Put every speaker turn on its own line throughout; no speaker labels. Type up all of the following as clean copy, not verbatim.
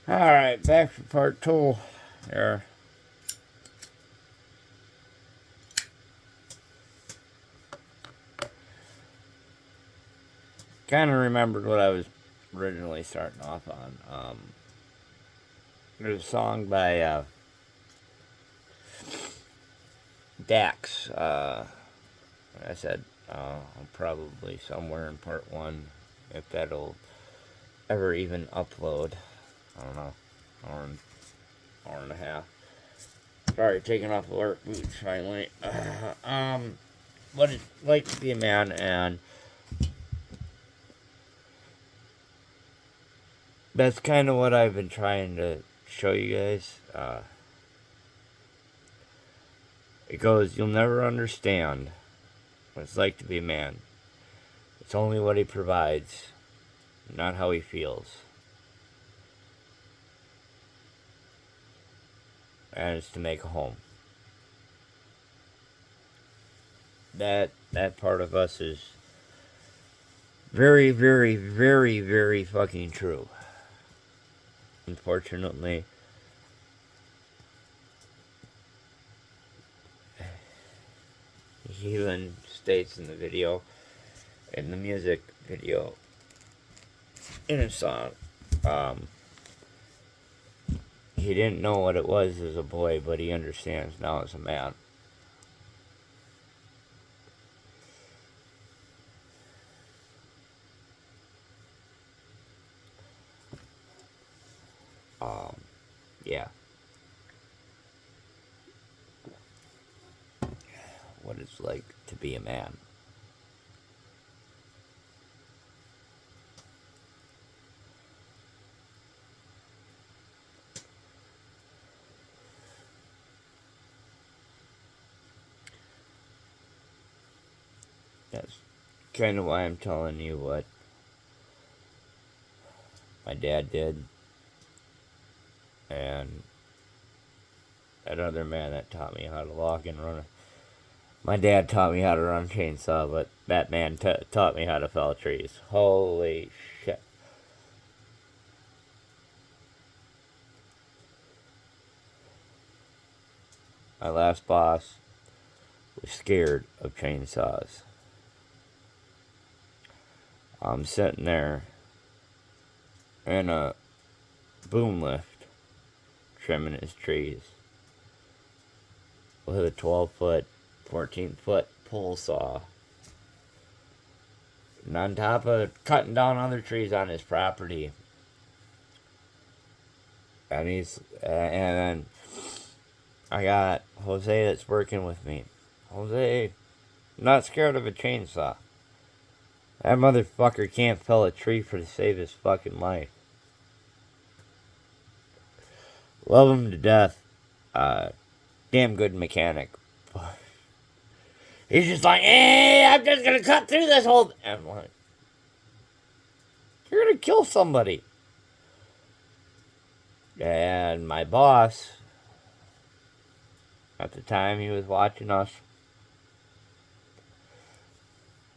Alright, back for part two here. Kind of remembered what I was originally starting off on. There's a song by Dax. Like I said, probably somewhere in part one, if that'll ever even upload. I don't know, hour and a half. Sorry, taking off the work boots finally. What it's like to be a man, and that's kind of what I've been trying to show you guys. It goes, you'll never understand what it's like to be a man. It's only what he provides, not how he feels. And it's to make a home. That part of us is very, very, very, very fucking true. Unfortunately, he even states in the video, in the music video, in a song, he didn't know what it was as a boy, but he understands now as a man. Yeah. What it's like to be a man. That's kind of why I'm telling you what my dad did. And that other man that taught me how to log and run. My dad taught me how to run a chainsaw, but that man taught me how to fell trees. Holy shit. My last boss was scared of chainsaws. I'm sitting there in a boom lift trimming his trees with a 12-foot, 14-foot pole saw. And on top of cutting down other trees on his property. And then I got Jose that's working with me. Jose, not scared of a chainsaw. That motherfucker can't fell a tree for to save his fucking life. Love him to death. Damn good mechanic. He's just like, hey, I'm just gonna cut through this whole. And I'm like, you're gonna kill somebody. And my boss, at the time, he was watching us.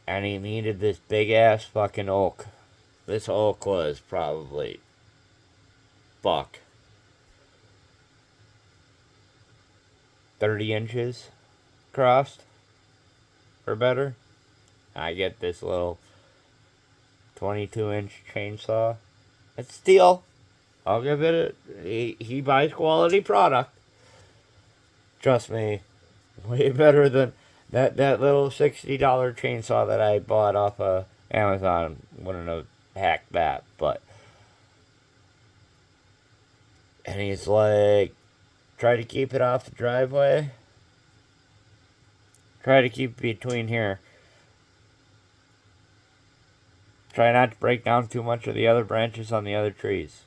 And he needed this big ass fucking oak. This oak was probably fuck 30 inches crossed or better. I get this little 22-inch chainsaw. It's steel. I'll give it he buys quality product. Trust me, way better than that little $60 chainsaw that I bought off of Amazon. Wouldn't have hacked that, but. And he's like, try to keep it off the driveway. Try to keep it between here. Try not to break down too much of the other branches on the other trees.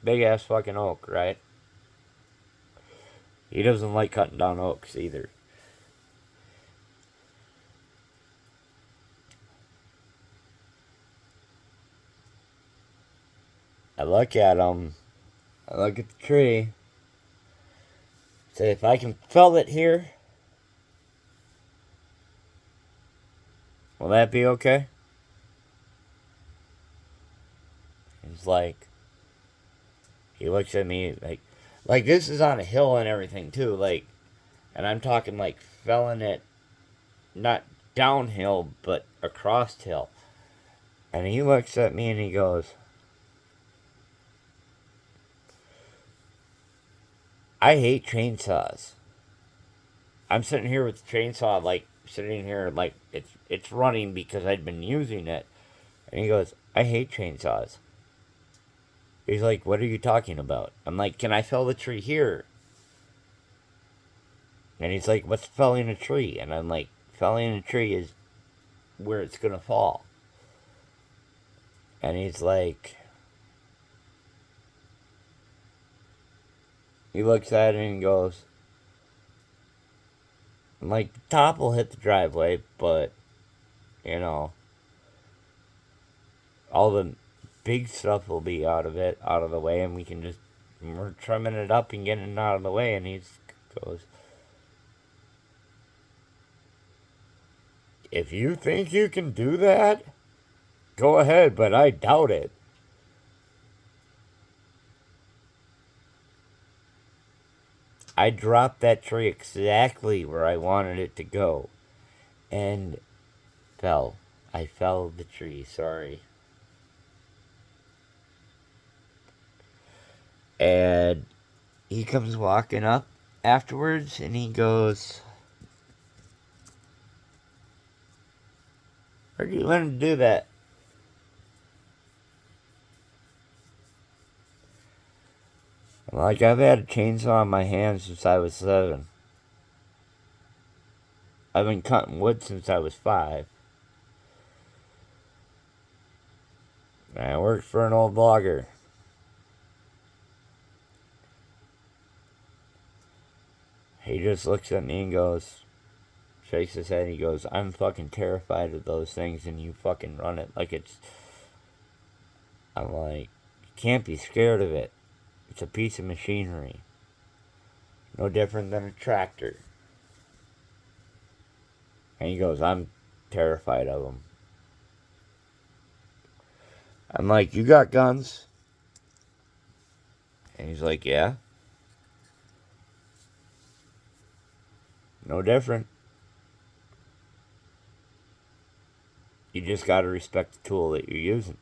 Big ass fucking oak, right? He doesn't like cutting down oaks either. I look at him. I look at the tree. Say, if I can fell it here, will that be okay? He's like, he looks at me like this is on a hill and everything too, like, and I'm talking like felling it, not downhill, but across hill. And he looks at me and he goes, I hate chainsaws. I'm sitting here with the chainsaw, like, sitting here, like, it's running because I'd been using it. And he goes, I hate chainsaws. He's like, what are you talking about? I'm like, can I fell the tree here? And he's like, what's felling a tree? And I'm like, felling a tree is where it's going to fall. And he's like, he looks at it and goes, I'm like, the top will hit the driveway, but, you know, all the big stuff will be out of the way, and we can just, we're trimming it up and getting it out of the way. And he goes, if you think you can do that, go ahead, but I doubt it. I dropped that tree exactly where I wanted it to go and fell. I fell the tree, sorry. And he comes walking up afterwards and he goes, where'd you learn to do that? Like, I've had a chainsaw in my hand since I was 7. I've been cutting wood since I was 5. And I worked for an old logger. He just looks at me and goes, shakes his head, he goes, I'm fucking terrified of those things and you fucking run it like it's... I'm like, you can't be scared of it. It's a piece of machinery. No different than a tractor. And he goes, I'm terrified of them. I'm like, you got guns? And he's like, yeah. No different. You just gotta respect the tool that you're using.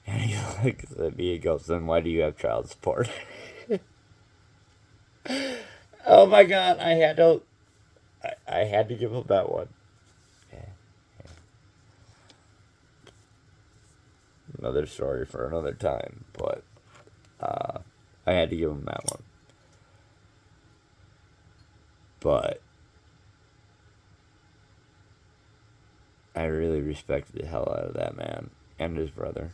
And he looks at me and goes, then why do you have child support? Oh my god, I had to give him that one. Yeah. Another story for another time, but I had to give him that one. But I really respected the hell out of that man and his brother.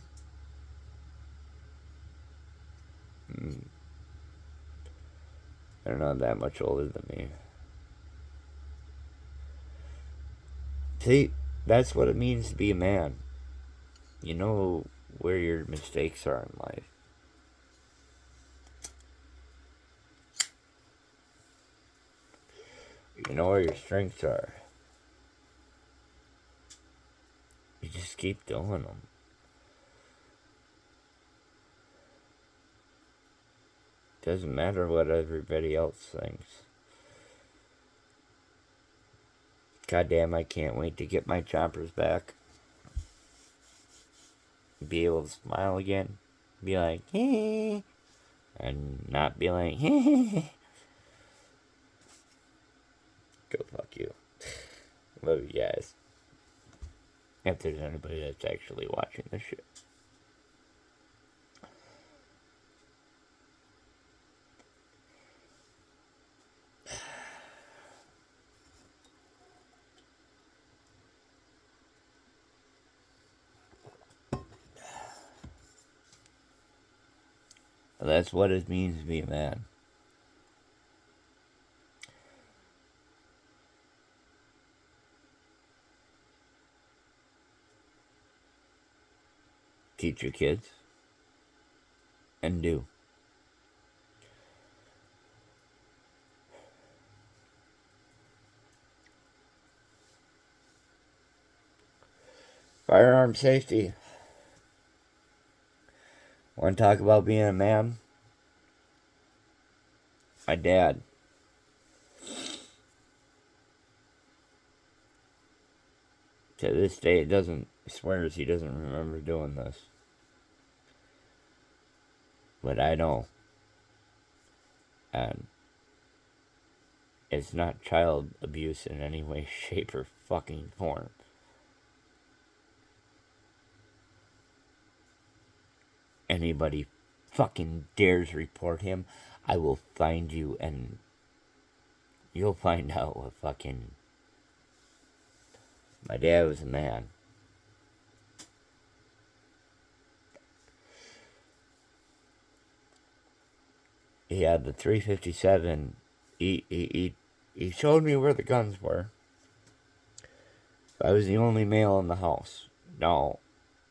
They're not that much older than me. See, that's what it means to be a man. You know where your mistakes are in life. You know where your strengths are. You just keep doing them. Doesn't matter what everybody else thinks. Goddamn, I can't wait to get my choppers back. Be able to smile again. Be like, hey. And not be like, hey. Go fuck you. Love you guys. If there's anybody that's actually watching this shit. That's what it means to be a man. Teach your kids. And do. Firearm safety. Want to talk about being a man? My dad. To this day, it doesn't. Swears he doesn't remember doing this. But I know. And it's not child abuse in any way, shape, or fucking form. Anybody fucking dares report him, I will find you and you'll find out what fucking... My dad was a man. He had the 357. He showed me where the guns were. I was the only male in the house. Now,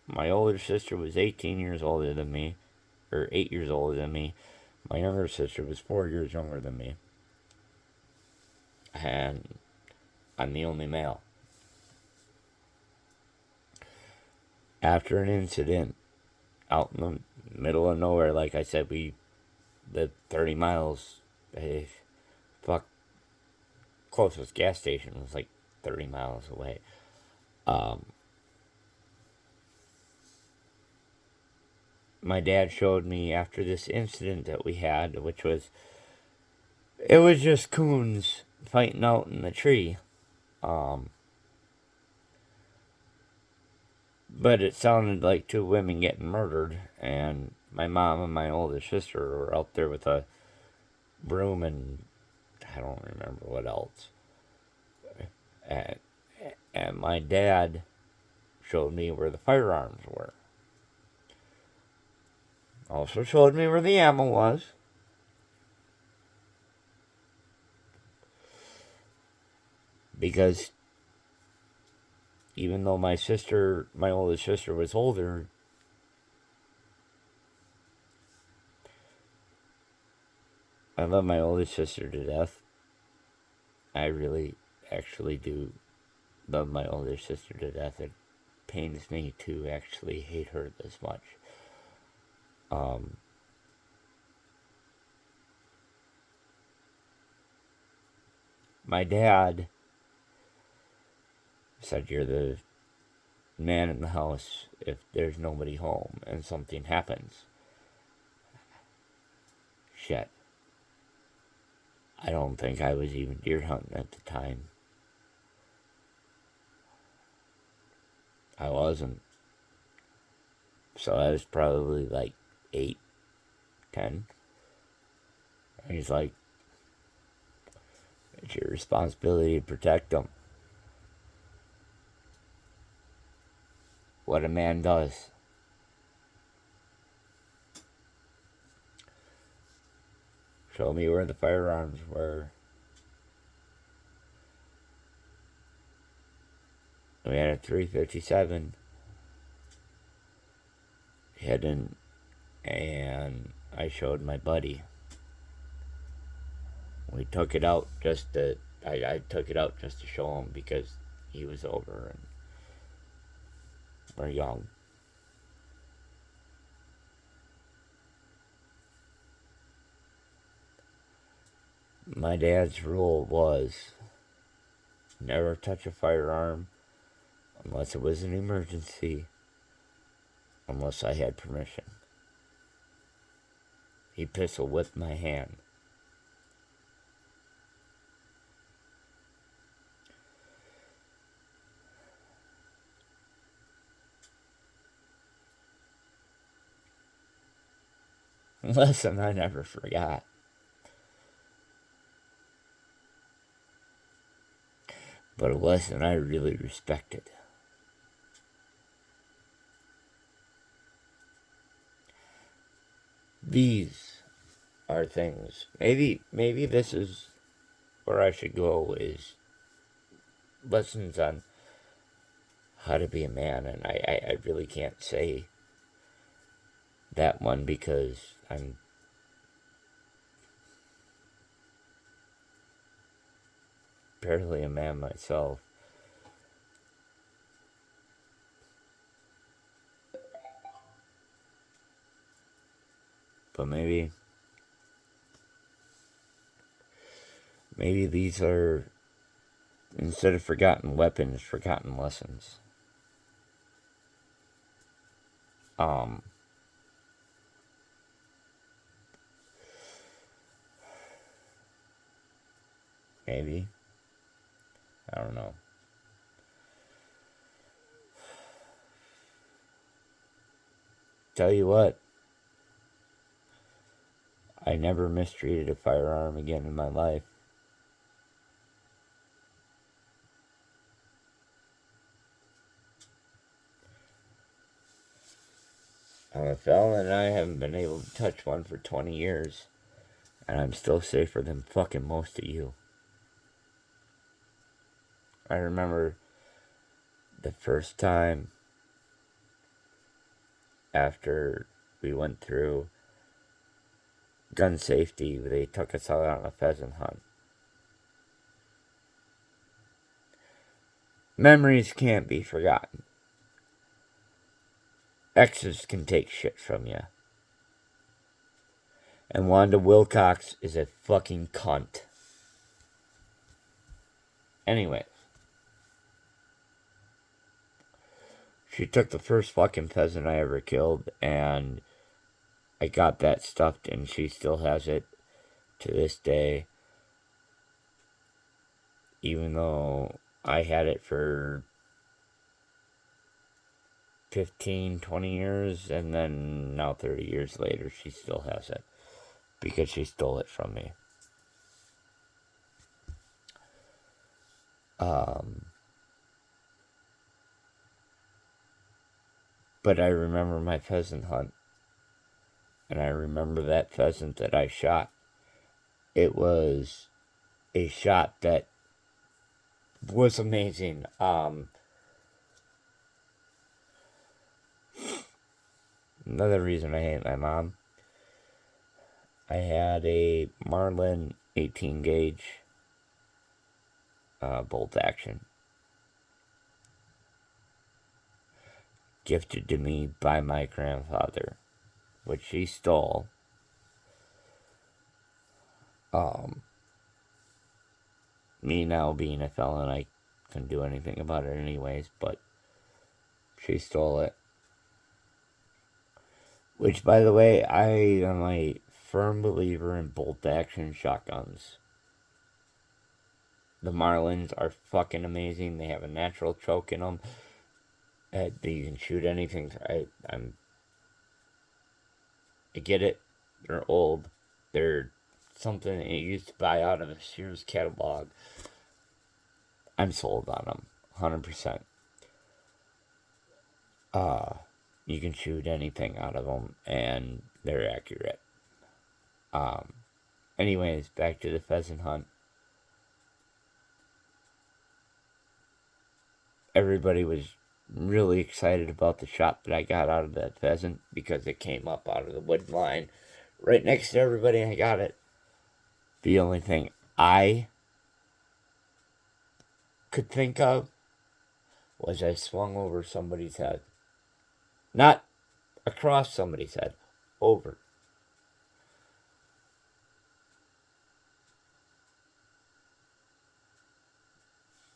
my older sister was 18 years older than me, or 8 years older than me. My younger sister was 4 years younger than me. And I'm the only male. After an incident out in the middle of nowhere, like I said, we lived 30 miles. Closest gas station was like 30 miles away. My dad showed me after this incident that we had, which was, it was just coons fighting out in the tree. But it sounded like two women getting murdered, and my mom and my older sister were out there with a broom and I don't remember what else. And my dad showed me where the firearms were. Also showed me where the ammo was. Because even though my older sister was older, I love my older sister to death. I really, actually do love my older sister to death. It pains me to actually hate her this much. My dad said, "You're the man in the house if there's nobody home and something happens." Shit. I don't think I was even deer hunting at the time. I wasn't. So I was probably like 8, 10. And he's like, "It's your responsibility to protect them." What a man does. Show me where the firearms were. We had a 357 hidden, and I showed my buddy. We took it out just to... I took it out just to show him because he was over and we're young. My dad's rule was never touch a firearm unless it was an emergency, unless I had permission. He pistol whipped my hand. Lesson I never forgot. But a lesson I really respected. These are things. Maybe this is where I should go, is lessons on how to be a man. And I really can't say that one because I'm barely a man myself. But maybe these are, instead of forgotten weapons, forgotten lessons. Maybe. I don't know. Tell you what, I never mistreated a firearm again in my life. I'm a felon and I haven't been able to touch one for 20 years. And I'm still safer than fucking most of you. I remember the first time after we went through gun safety, they took us out on a pheasant hunt. Memories can't be forgotten. Exes can take shit from you. And Wanda Wilcox is a fucking cunt. Anyway. She took the first fucking pheasant I ever killed, and I got that stuffed, and she still has it to this day. Even though I had it for 15, 20 years, and then now 30 years later, she still has it. Because she stole it from me. But I remember my pheasant hunt. And I remember that pheasant that I shot. It was a shot that was amazing. Another reason I hate my mom. I had a Marlin 18 gauge bolt action. Gifted to me by my grandfather. Which he stole. Me now being a felon, I couldn't do anything about it anyways, but she stole it. Which, by the way, I am a firm believer in bolt-action shotguns. The Marlins are fucking amazing. They have a natural choke in them. You can shoot anything. I get it. They're old. They're something that you used to buy out of a Sears catalog. I'm sold on them. 100%. You can shoot anything out of them, and they're accurate. Anyways, back to the pheasant hunt. Everybody was really excited about the shot that I got out of that pheasant because it came up out of the wood line right next to everybody. I got it. The only thing I could think of was I swung over somebody's head. Not across somebody's head, over.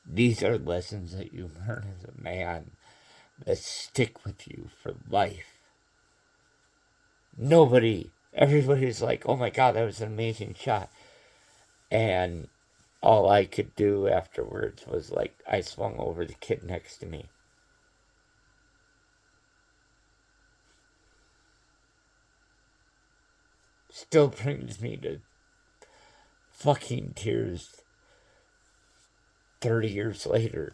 These are lessons that you learn as a man that stick with you for life. Everybody's like, oh my god, that was an amazing shot. And all I could do afterwards was like, I swung over the kid next to me. Still brings me to fucking tears 30 years later.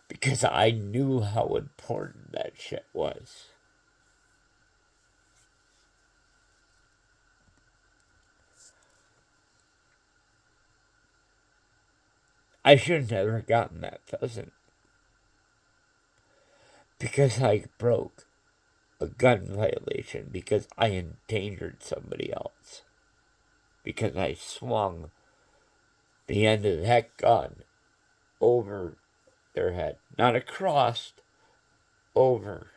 Because I knew how important that shit was. I should have never gotten that pheasant. Because I broke a gun violation. Because I endangered somebody else. Because I swung the end of that gun over their head. Not across, over.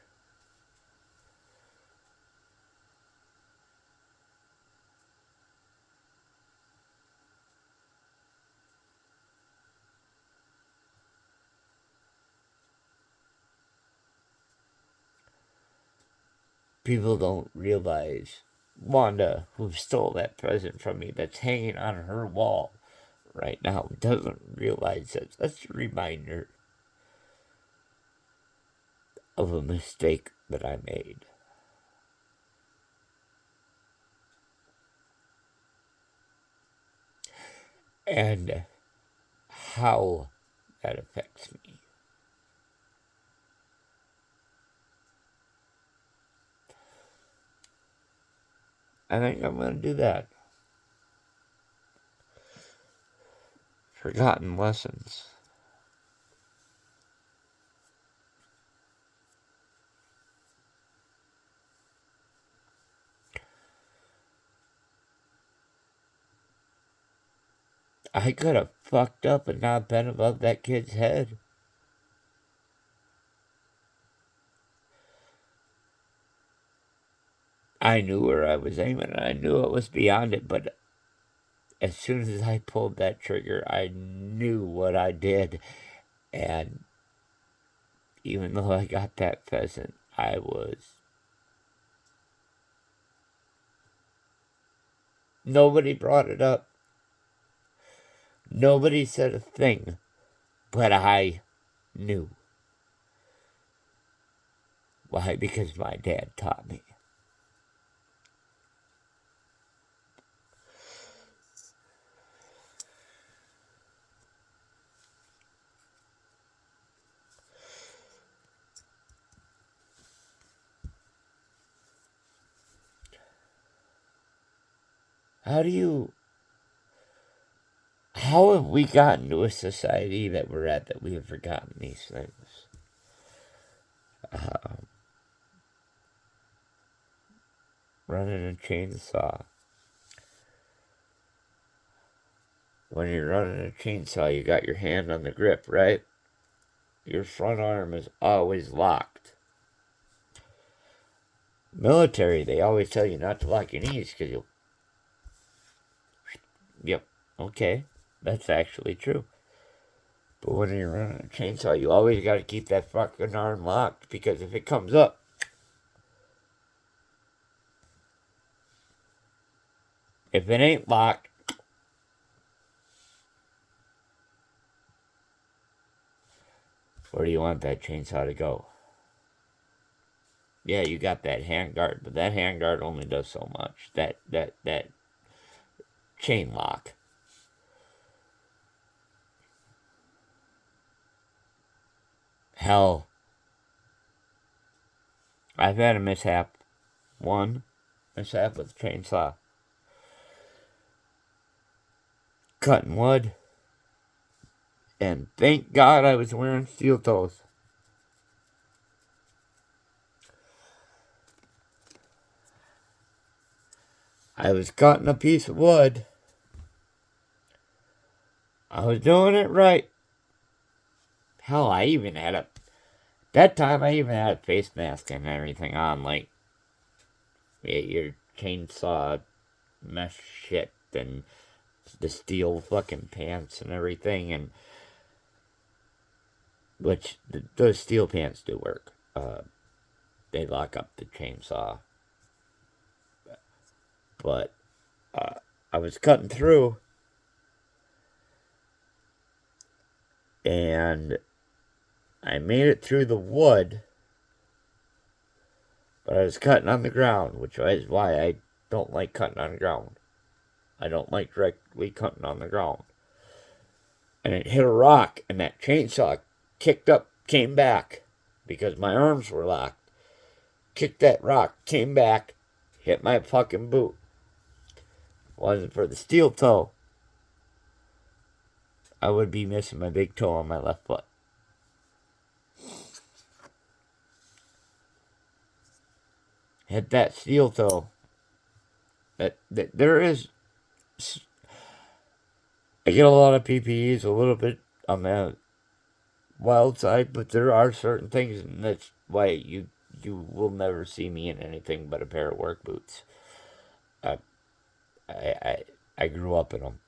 People don't realize Wanda, who stole that present from me that's hanging on her wall right now, doesn't realize that that's a reminder of a mistake that I made. And how that affects me. I think I'm going to do that. Forgotten lessons. I could have fucked up and not been above that kid's head. I knew where I was aiming, and I knew it was beyond it, but as soon as I pulled that trigger, I knew what I did. And even though I got that pheasant, I was... Nobody brought it up. Nobody said a thing, but I knew. Why? Because my dad taught me. How have we gotten to a society that we're at that we have forgotten these things? Running a chainsaw. When you're running a chainsaw, you got your hand on the grip, right? Your front arm is always locked. Military, they always tell you not to lock your knees because you'll... Yep, okay, that's actually true. But when you're running a chainsaw, you always got to keep that fucking arm locked because if it comes up, if it ain't locked, where do you want that chainsaw to go? Yeah, you got that handguard, but that handguard only does so much. That chain lock. Hell, I've had a mishap. One mishap with a chainsaw. Cutting wood. And thank God I was wearing steel toes. I was cutting a piece of wood. I was doing it right. Hell, I even had that time I even had a face mask and everything on, like your chainsaw mesh shit and the steel fucking pants and everything, and which those steel pants do work. They lock up the chainsaw, but I was cutting through, and I made it through the wood, but I was cutting on the ground, which is why I don't like cutting on the ground. I don't like directly cutting on the ground. And it hit a rock, and that chainsaw kicked up, came back, because my arms were locked. Kicked that rock, came back, hit my fucking boot. Wasn't for the steel toe, I would be missing my big toe on my left foot. Hit that steel toe. That there is... I get a lot of PPEs, a little bit on the wild side, but there are certain things, and that's why you will never see me in anything but a pair of work boots. I grew up in them.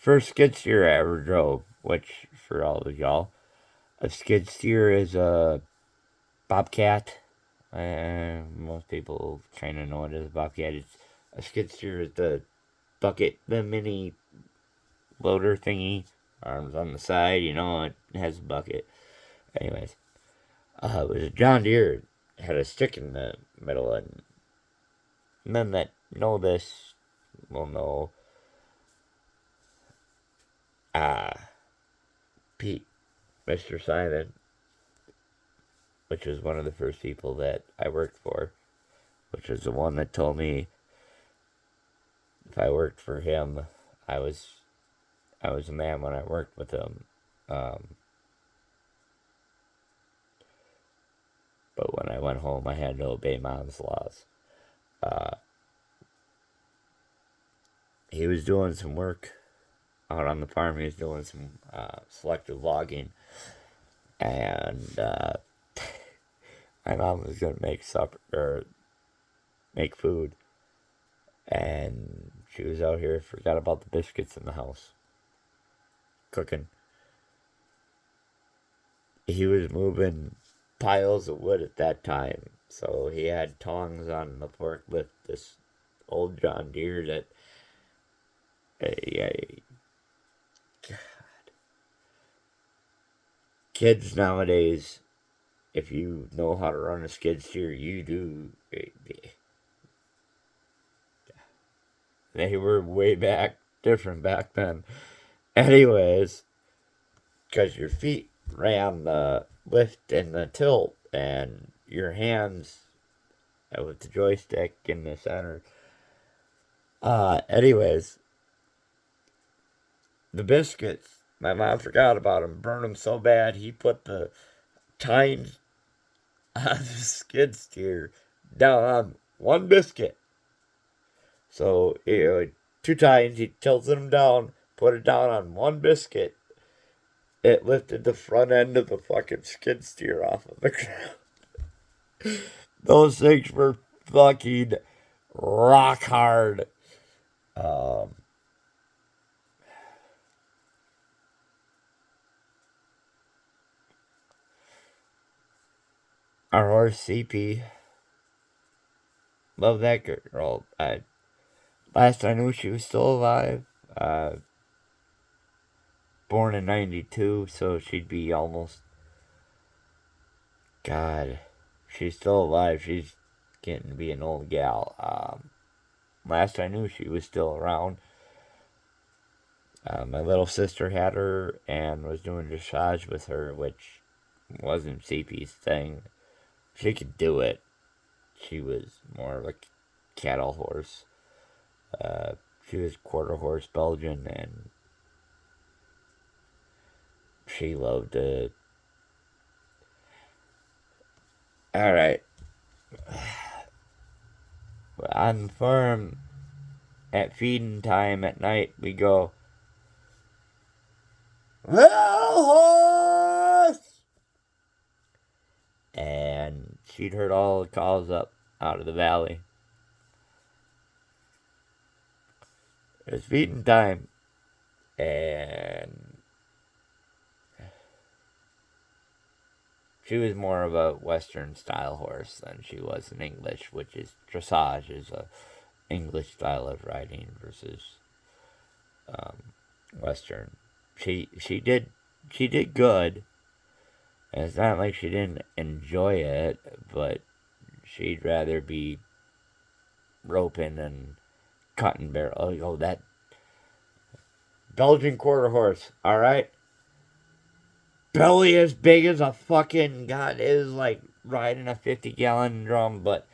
first skid steer I ever drove, which for all of y'all, a skid steer is a bobcat. Most people kind of know it as a bobcat. It's a skid steer is the bucket, the mini loader thingy, arms on the side. It has a bucket. Anyways, it was a John Deere. It had a stick in the middle, and none that know this will know. Pete, Mr. Simon, which was one of the first people that I worked for, which was the one that told me if I worked for him, I was a man when I worked with him. But when I went home, I had to obey mom's laws. He was doing some work out on the farm. He was doing some selective logging, and my mom was gonna make supper or make food, and she was out here. Forgot about the biscuits in the house, cooking. He was moving piles of wood at that time, so he had tongs on the forklift. This old John Deere that, God, kids nowadays, if you know how to run a skid steer, you do. They were way different back then. Anyways, because your feet ran the lift and the tilt, and your hands with the joystick in the center. Anyways, the biscuits, my mom forgot about them, burned them so bad, he put the tines on the skid steer down on one biscuit. So, 2 tines, he tilted them down, put it down on one biscuit. It lifted the front end of the fucking skid steer off of the ground. Those things were fucking rock hard. Our horse CP. Love that girl. Last I knew, she was still alive. Born in 92, so she'd be almost... God, she's still alive. She's getting to be an old gal. Last I knew, she was still around. My little sister had her and was doing dressage with her, which wasn't CP's thing. She could do it. She was more of a cattle horse. She was quarter horse Belgian, and she loved it. Alright. On the farm, at feeding time at night, we go, "Well, horse!" And she'd heard all the calls up out of the valley. It was feeding time, and she was more of a Western style horse than she was an English, which is dressage is a English style of riding versus Western. She did good. And it's not like she didn't enjoy it, but she'd rather be roping and cutting barrel. Oh, that Belgian quarter horse, alright? Belly as big as a fucking... God, it was like riding a 50-gallon drum, but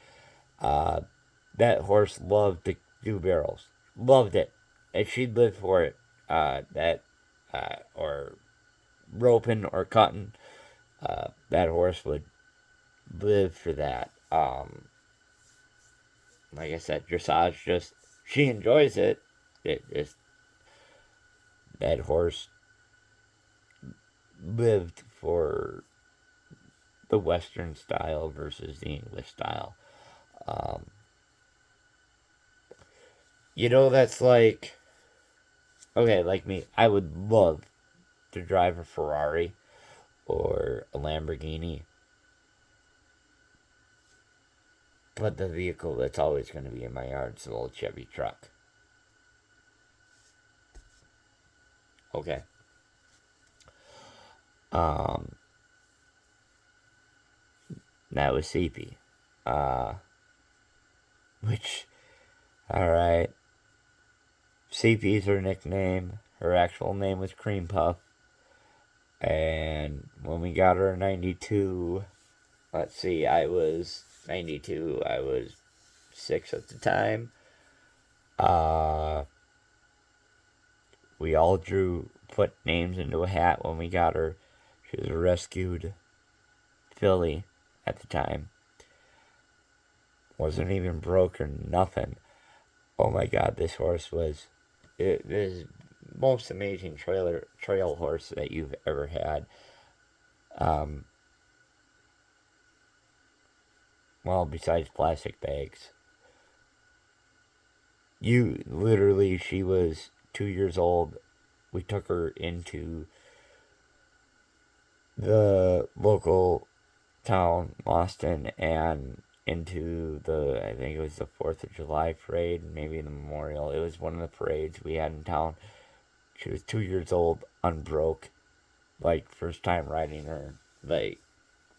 that horse loved to do barrels. Loved it. And she'd live for it. Or roping or cutting. That horse would live for that. Like I said, dressage just... She enjoys it. That horse lived for the Western style versus the English style. That's like okay, like me, I would love to drive a Ferrari or a Lamborghini, but the vehicle that's always going to be in my yard is an old Chevy truck. Okay. Um, that was CP. Uh, which, alright. CP's her nickname. Her actual name was Cream Puff. And when we got her in 92, let's see, I was 92, I was 6 at the time. We all put names into a hat when we got her. She was a rescued filly at the time. Wasn't even broke or nothing. Oh my god, this horse was this most amazing trail horse that you've ever had. Well, besides plastic bags. She was 2 years old. We took her into the local town, Boston, and into I think it was the 4th of July parade, maybe the Memorial. It was one of the parades we had in town. She was 2 years old, unbroke, like first time riding her, like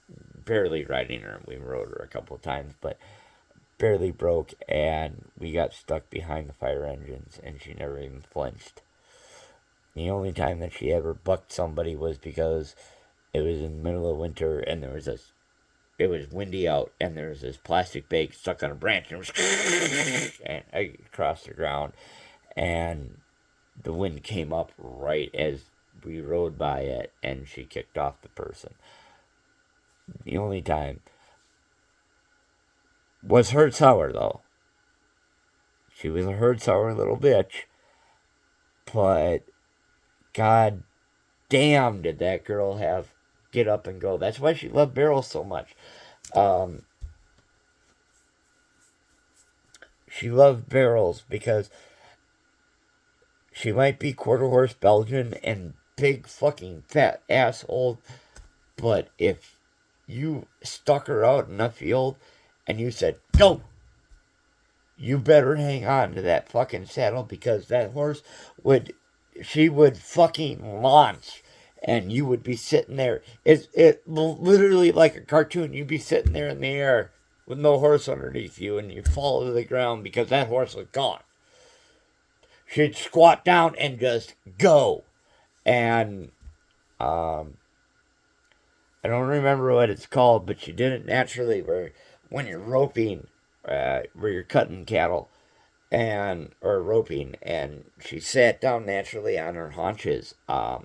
barely riding her. We rode her a couple of times, but barely broke, and we got stuck behind the fire engines, and she never even flinched. The only time that she ever bucked somebody was because it was in the middle of winter, and it was windy out, and there was this plastic bag stuck on a branch, and it was and across the ground, and the wind came up right as we rode by it, and she kicked off the person. The only time was herd sour, though. She was a herd sour little bitch, but god damn did that girl have get up and go. That's why she loved barrels so much. She loved barrels because she might be quarter horse Belgian and big fucking fat asshole, but if you stuck her out in the field and you said, go, you better hang on to that fucking saddle because that horse she would fucking launch and you would be sitting there. It literally like a cartoon. You'd be sitting there in the air with no horse underneath you and you fall to the ground because that horse was gone. She'd squat down and just go. And I don't remember what it's called, but she did it naturally where when you're roping, where you're cutting cattle or roping, and she sat down naturally on her haunches. I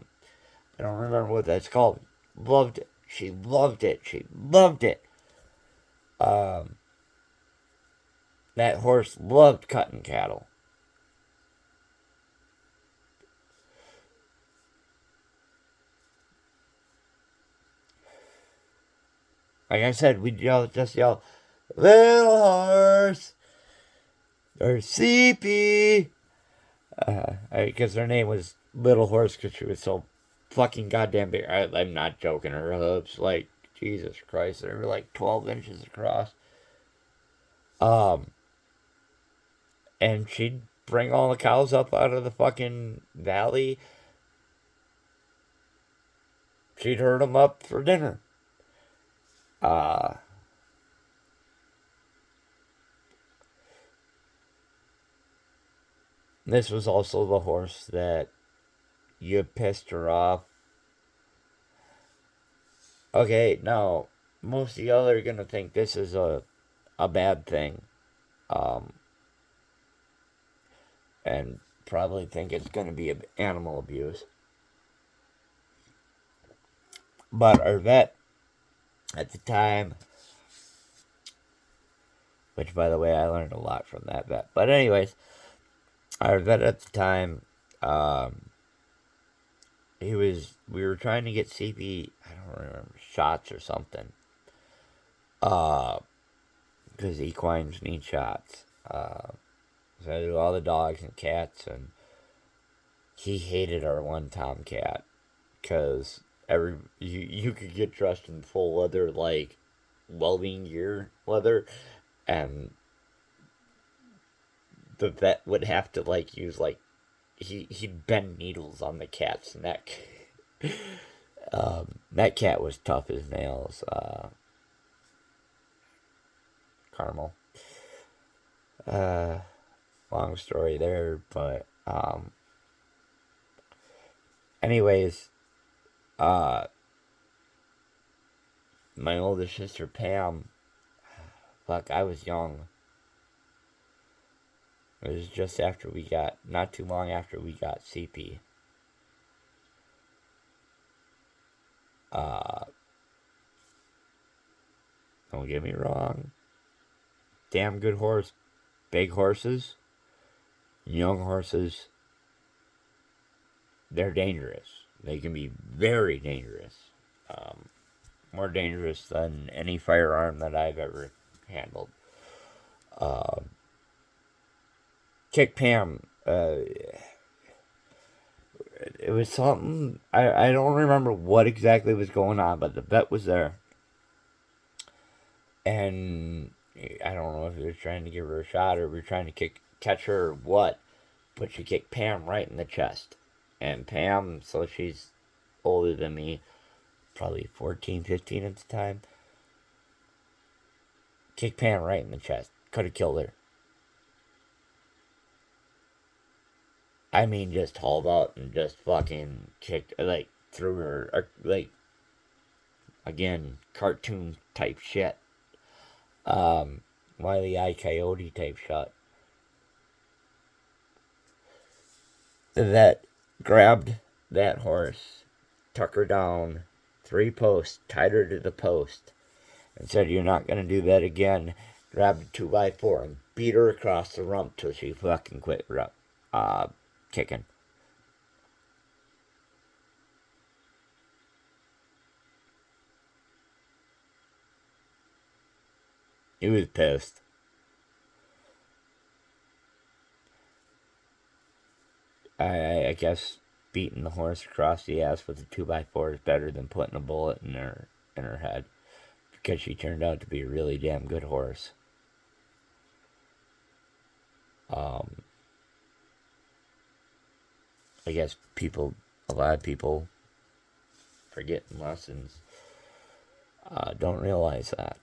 don't remember what that's called. Loved it. She loved it. She loved it. That horse loved cutting cattle. Like I said, we'd just yell, little horse, or CP. Because her name was Little Horse because she was so fucking goddamn big. I'm not joking. Her hooves, like, Jesus Christ, they were like 12 inches across. And she'd bring all the cows up out of the fucking valley. She'd herd them up for dinner. This was also the horse that you pissed her off. Okay, now, most of y'all are going to think this is a bad thing. And probably think it's going to be animal abuse. But our vet at the time, which by the way, I learned a lot from that vet. But anyways, our vet at the time, we were trying to get CP, I don't remember, shots or something. Because equines need shots. So I do all the dogs and cats and he hated our one Tomcat because you could get dressed in full leather, like welding gear leather, and the vet would have to like use like he'd bend needles on the cat's neck. That cat was tough as nails. Caramel. Long story there, but anyways, uh, my older sister Pam. Fuck, I was young. It was just after we got, not too long after we got CP. Uh, don't get me wrong. Damn good horse. Big horses, young horses, they're dangerous. They can be very dangerous. More dangerous than any firearm that I've ever handled. Kick Pam, it was something, I don't remember what exactly was going on, but the vet was there. And I don't know if he was trying to give her a shot or we were trying to catch her or what, but she kicked Pam right in the chest. And Pam, so she's older than me, probably 14, 15 at the time, kicked Pam right in the chest. Could have killed her. I mean, just hauled out and just fucking kicked, like, threw her, like, again, cartoon type shit. Wile E. Coyote type shot. The vet grabbed that horse, took her down 3 posts, tied her to the post, and said, "You're not gonna do that again." Grabbed a 2x4 and beat her across the rump till she fucking quit kicking. He was pissed. I guess beating the horse across the ass with a 2x4 is better than putting a bullet in her head, because she turned out to be a really damn good horse. I guess a lot of people forgetting lessons don't realize that.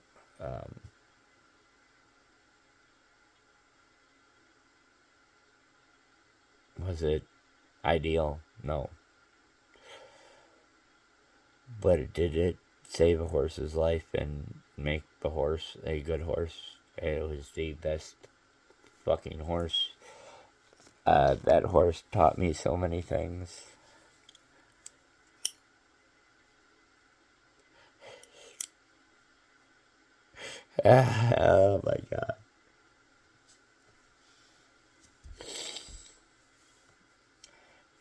Was it ideal? No. But did it save a horse's life and make the horse a good horse? It was the best fucking horse. That horse taught me so many things. Oh my god.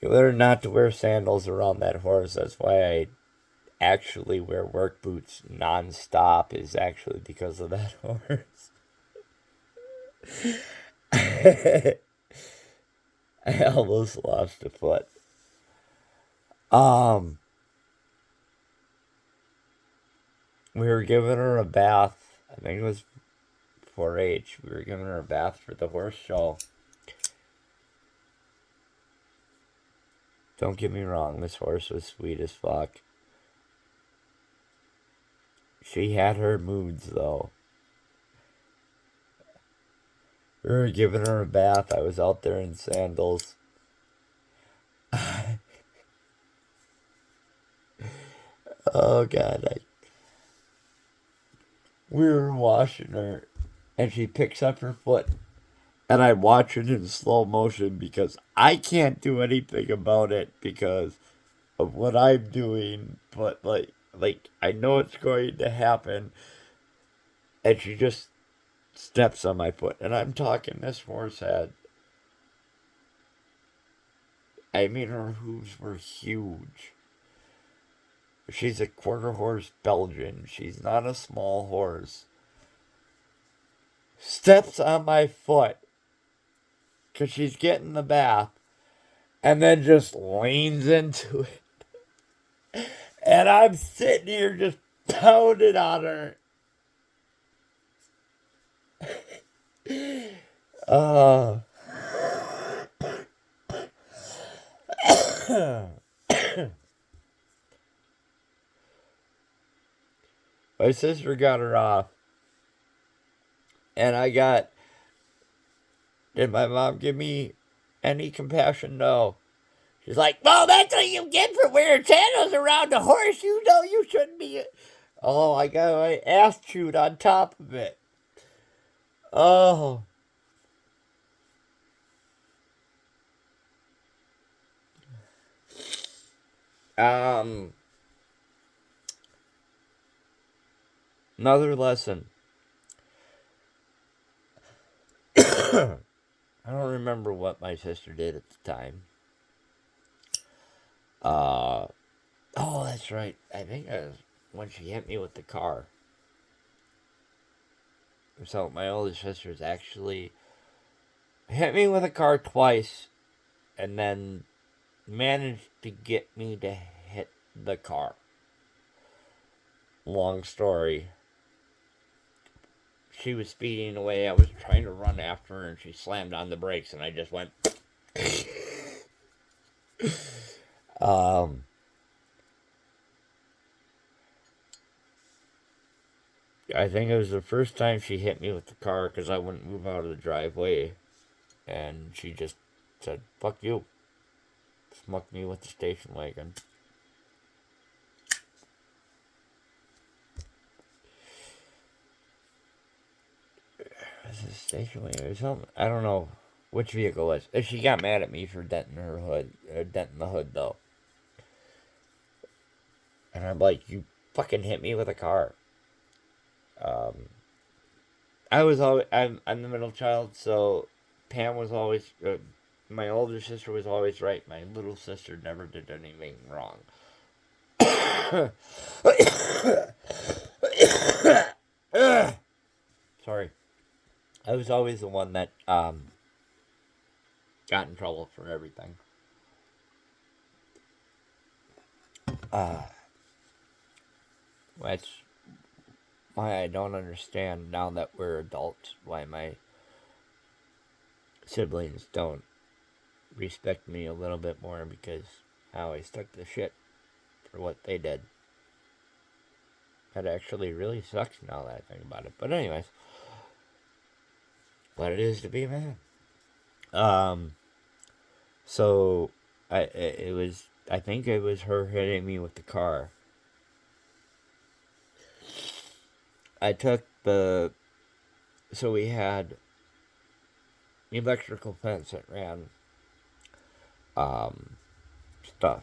You learn not to wear sandals around that horse. That's why I actually wear work boots non-stop, is actually because of that horse. I almost lost a foot. We were giving her a bath. I think it was 4-H. We were giving her a bath for the horse show. Don't get me wrong, this horse was sweet as fuck. She had her moods, though. We were giving her a bath. I was out there in sandals. Oh, God. We were washing her, and she picks up her foot. And I watch it in slow motion because I can't do anything about it because of what I'm doing. But, like I know it's going to happen. And she just steps on my foot. And I'm talking, this horse had, I mean, her hooves were huge. She's a quarter horse Belgian. She's not a small horse. Steps on my foot because she's getting the bath. and then just leans into it. And I'm sitting here just pounding on her. Uh, my sister got her off. And I got, did my mom give me any compassion? No. She's like, well, that's what you get for wearing sandals around a horse. You know you shouldn't be. Oh, I got my ass chewed on top of it. Oh. Um, Another lesson. I don't remember what my sister did at the time. Oh, that's right. I think it was when she hit me with the car. So my older sister's actually hit me with a car twice, and then managed to get me to hit the car. Long story. She was speeding away. I was trying to run after her, and she slammed on the brakes, and I just went. um, I think it was the first time she hit me with the car because I wouldn't move out of the driveway, and she just said, "Fuck you." Smucked me with the station wagon. Was it a station wagon or something? I don't know which vehicle it was. She got mad at me for denting her hood, denting the hood though. And I'm like, you fucking hit me with a car. I was always, I'm the middle child, so Pam was always, my older sister was always right. My little sister never did anything wrong. Sorry. I was always the one that got in trouble for everything. That's why I don't understand now that we're adults why my siblings don't respect me a little bit more because I always took the shit for what they did. That actually really sucks now that I think about it. But anyways, what it is to be a man. So I think it was her hitting me with the car. I took so we had electrical fence that ran stuff,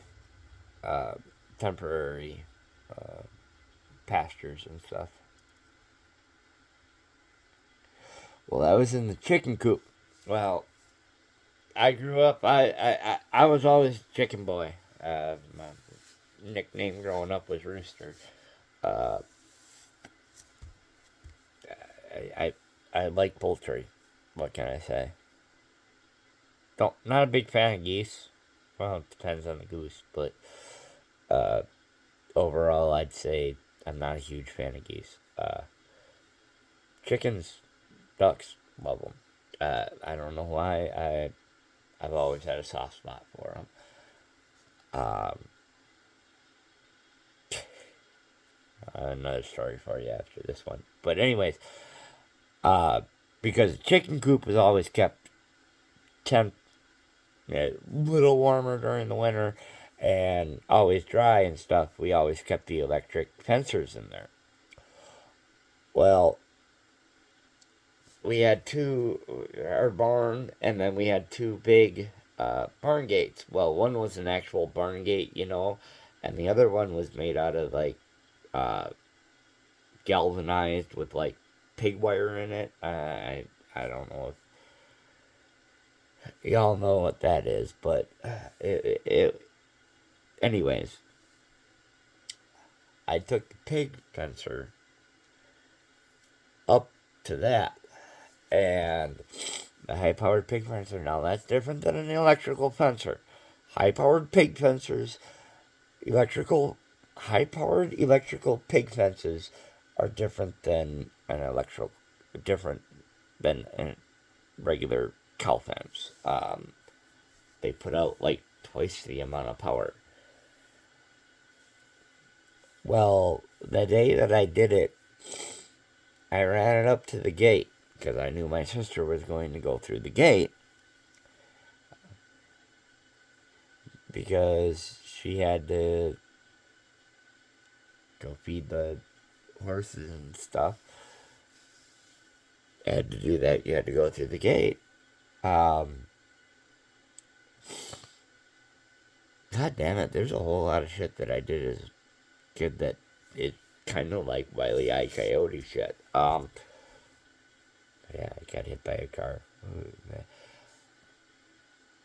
uh, temporary pastures and stuff. Well, I was in the chicken coop. Well, I grew up. I was always chicken boy. My nickname growing up was Rooster. Uh, I I like poultry. What can I say? Don't Not a big fan of geese. Well, it depends on the goose, but uh, overall, I'd say I'm not a huge fan of geese. Chickens, ducks, love them. I don't know why. I've always had a soft spot for them. Another story for you after this one. But anyways, because the chicken coop was always kept a little warmer during the winter and always dry and stuff, we always kept the electric fencers in there. Well, we had our barn, and then we had two big barn gates. Well, one was an actual barn gate, and the other one was made out of like uh, galvanized with like pig wire in it. I don't know if y'all know what that is, but anyways, I took the pig fencer up to that, and the high powered pig fencer. Now that's different than an electrical fencer. High-powered pig fences, electrical, high-powered electrical pig fences are different than a regular cow fence. They put out like twice the amount of power. Well, the day that I did it, I ran it up to the gate because I knew my sister was going to go through the gate because she had to go feed the horses and stuff. And to do that, you had to go through the gate. God damn it, there's a whole lot of shit that I did as a kid that is kind of like Wile E. Coyote shit. Yeah, I got hit by a car.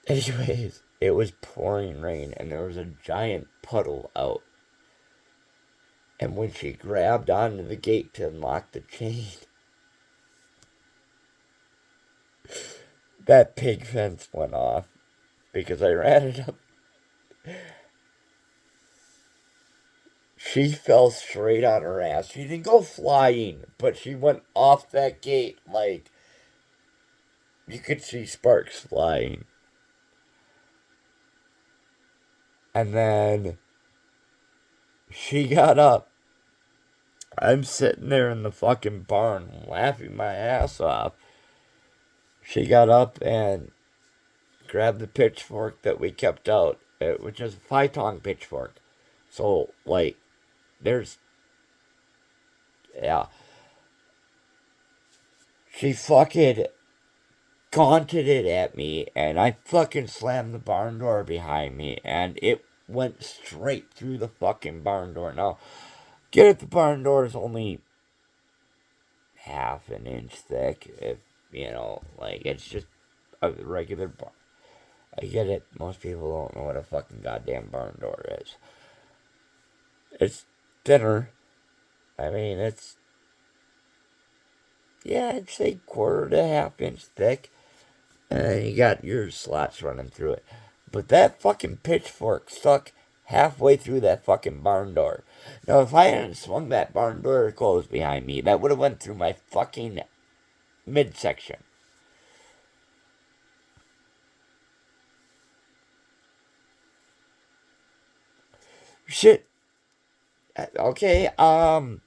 Anyways, it was pouring rain and there was a giant puddle out. And when she grabbed onto the gate to unlock the chain, that pig fence went off because I ran it up. She fell straight on her ass. She didn't go flying, but she went off that gate like you could see sparks flying. And then she got up. I'm sitting there in the fucking barn laughing my ass off. She got up and grabbed the pitchfork that we kept out, which is a 5-tong pitchfork. So, like, there's. Yeah. She fucking gaunted it at me, and I fucking slammed the barn door behind me, and it went straight through the fucking barn door. Now, get it, the barn door is only half an inch thick, if, like, it's just a regular barn. I get it, most people don't know what a fucking goddamn barn door is. It's thinner. I mean, I'd say quarter to half inch thick. And you got your slots running through it. But that fucking pitchfork stuck halfway through that fucking barn door. Now, if I hadn't swung that barn door closed behind me, that would have went through my fucking midsection. Shit. Okay, another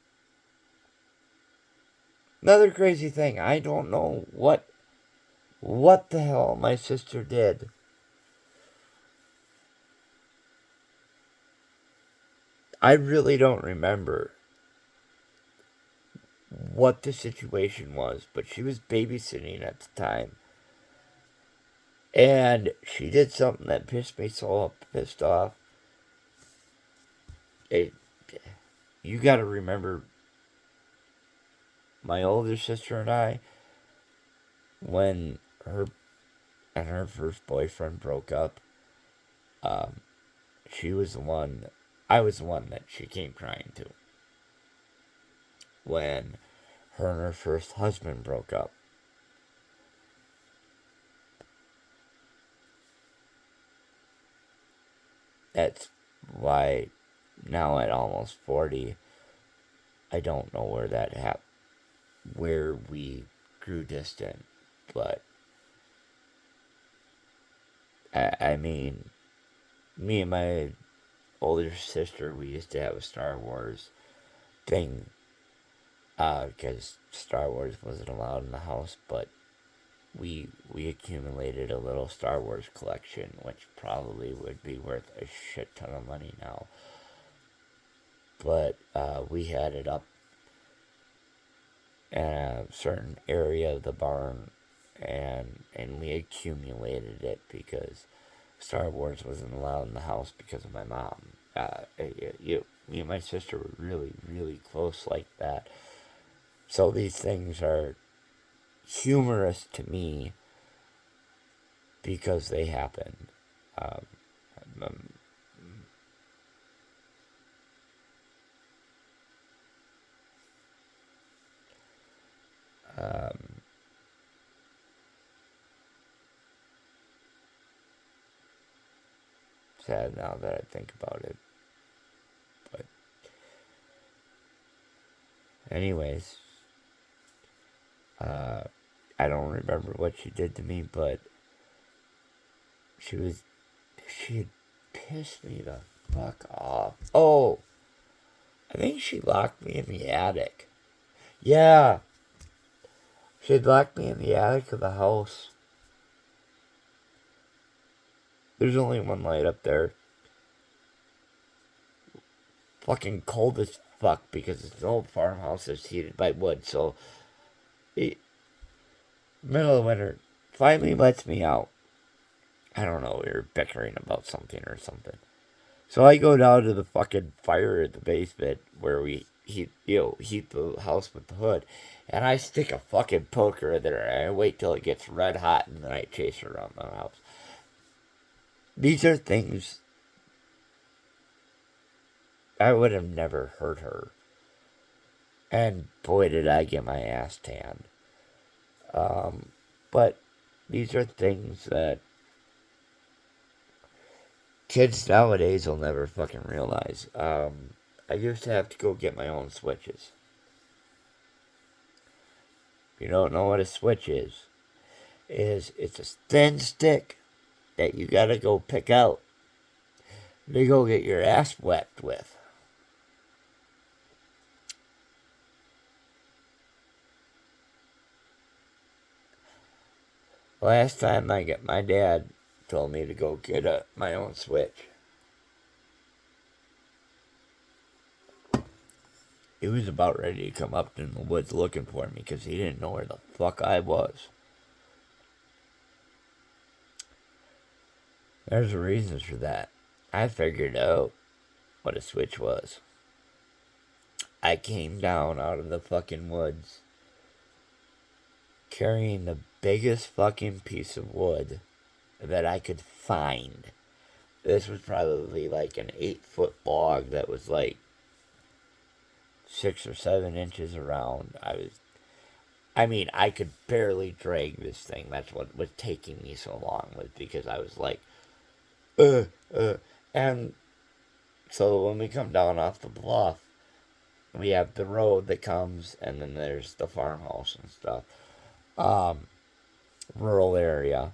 crazy thing. I don't know what the hell my sister did. I really don't remember what the situation was, but she was babysitting at the time. And she did something that pissed me so pissed off. You gotta remember, my older sister and I, when her and her first boyfriend broke up, she was the one, I was the one that she came crying to. When her and her first husband broke up. That's why now at almost 40, I don't know where we grew distant, but I mean, me and my older sister, we used to have a Star Wars thing, because Star Wars wasn't allowed in the house, but we accumulated a little Star Wars collection, which probably would be worth a shit ton of money now. But we had it up in a certain area of the barn, and we accumulated it because Star Wars wasn't allowed in the house because of my mom. Me and my sister were really, really close like that. So these things are humorous to me because they happened. Um, um, um, sad now that I think about it. But anyways, I don't remember what she did to me, but she had pissed me the fuck off. Oh, I think she locked me in the attic. Yeah, she had locked me in the attic of the house. There's only one light up there. Fucking cold as fuck because it's an old farmhouse that's heated by wood. So, middle of winter, finally lets me out. I don't know, we were bickering about something or something. So I go down to the fucking fire in the basement where we heat the house with the hood, and I stick a fucking poker in there and I wait till it gets red hot and then I chase her around the house. These are things I would have never hurt her. And boy did I get my ass tanned. But these are things that kids nowadays will never fucking realize. I used to have to go get my own switches. If you don't know what a switch is it's a thin stick that you gotta go pick out to go get your ass whacked with. Last time my dad told me to go get my own switch. He was about ready to come up in the woods looking for me because he didn't know where the fuck I was. There's reasons for that. I figured out what a switch was. I came down out of the fucking woods carrying the biggest fucking piece of wood that I could find. This was probably like an 8-foot log that was like 6 or 7 inches around. I could barely drag this thing. That's what was taking me so long, was because I was like, and so when we come down off the bluff, we have the road that comes, and then there's the farmhouse and stuff. Rural area,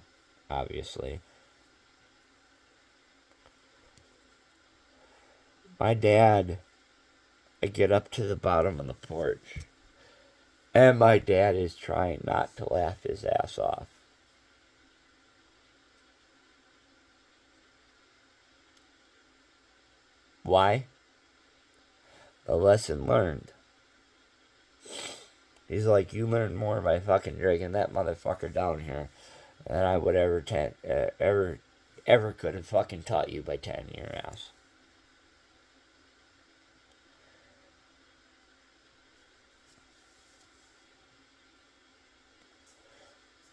obviously. My dad, I get up to the bottom of the porch, and my dad is trying not to laugh his ass off. Why? A lesson learned. He's like, you learned more by fucking dragging that motherfucker down here than I would ever could have fucking taught you by tanning your ass.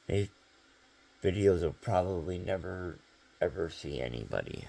These videos will probably never ever see anybody.